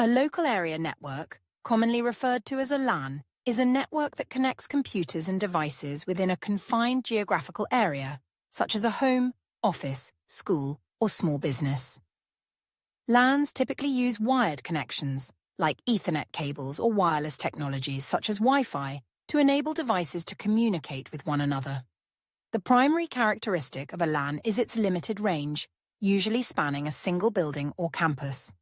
A local area network, commonly referred to as a LAN, is a network that connects computers and devices within a confined geographical area, such as a home, office, school, or small business. LANs typically use wired connections, like Ethernet cables or wireless technologies such as Wi-Fi, to enable devices to communicate with one another. The primary characteristic of a LAN is its limited range, usually spanning a single building or campus.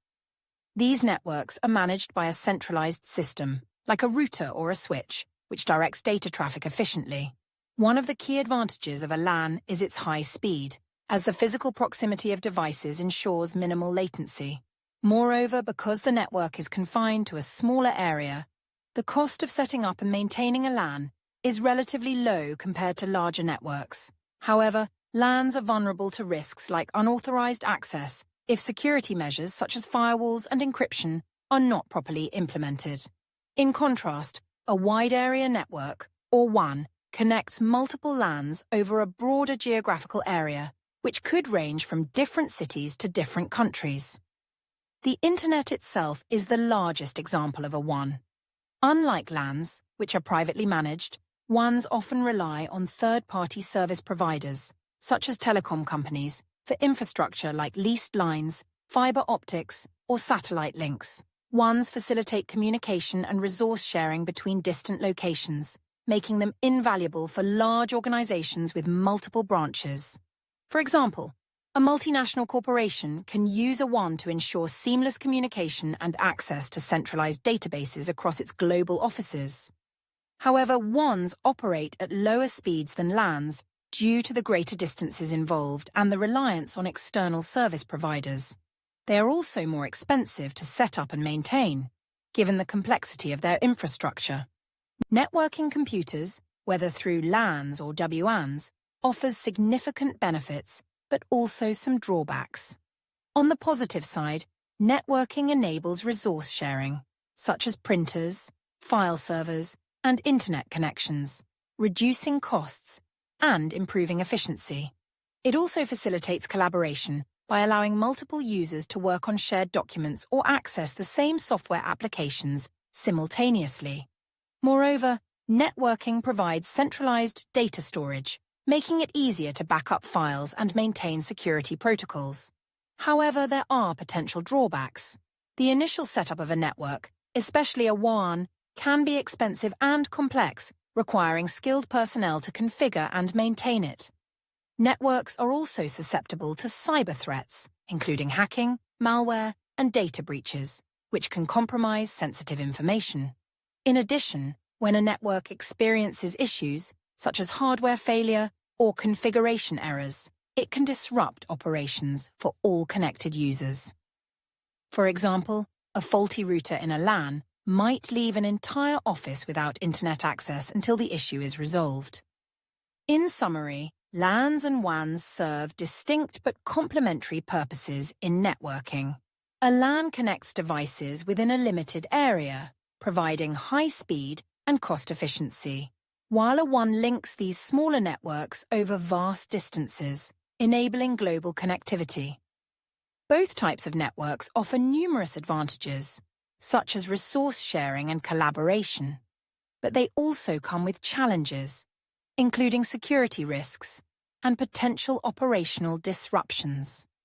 These networks are managed by a centralized system, like a router or a switch, which directs data traffic efficiently. One of the key advantages of a LAN is its high speed, as the physical proximity of devices ensures minimal latency. Moreover, because the network is confined to a smaller area, the cost of setting up and maintaining a LAN is relatively low compared to larger networks. However, LANs are vulnerable to risks like unauthorized access if security measures such as firewalls and encryption are not properly implemented. In contrast, a wide area network, or WAN, connects multiple LANs over a broader geographical area, which could range from different cities to different countries. The Internet itself is the largest example of a WAN. Unlike LANs, which are privately managed, WANs often rely on third-party service providers, such as telecom companies, for infrastructure like leased lines, fiber optics, or satellite links. WANs facilitate communication and resource sharing between distant locations, making them invaluable for large organizations with multiple branches. For example, a multinational corporation can use a WAN to ensure seamless communication and access to centralized databases across its global offices. However, WANs operate at lower speeds than LANs due to the greater distances involved and the reliance on external service providers. They are also more expensive to set up and maintain, given the complexity of their infrastructure. Networking computers, whether through LANs or WANs, offers significant benefits, but also some drawbacks. On the positive side, networking enables resource sharing, such as printers, file servers, and internet connections, reducing costs and improving efficiency. It also facilitates collaboration by allowing multiple users to work on shared documents or access the same software applications simultaneously. Moreover, networking provides centralized data storage, making it easier to back up files and maintain security protocols. However, there are potential drawbacks. The initial setup of a network, especially a WAN, can be expensive and complex, requiring skilled personnel to configure and maintain it. Networks are also susceptible to cyber threats, including hacking, malware, and data breaches, which can compromise sensitive information. In addition, when a network experiences issues, such as hardware failure or configuration errors, it can disrupt operations for all connected users. For example, a faulty router in a LAN might leave an entire office without internet access until the issue is resolved. In summary, LANs and WANs serve distinct but complementary purposes in networking. A LAN connects devices within a limited area, providing high speed and cost efficiency, while a WAN links these smaller networks over vast distances, enabling global connectivity. Both types of networks offer numerous advantages, such as resource sharing and collaboration, but they also come with challenges, including security risks and potential operational disruptions.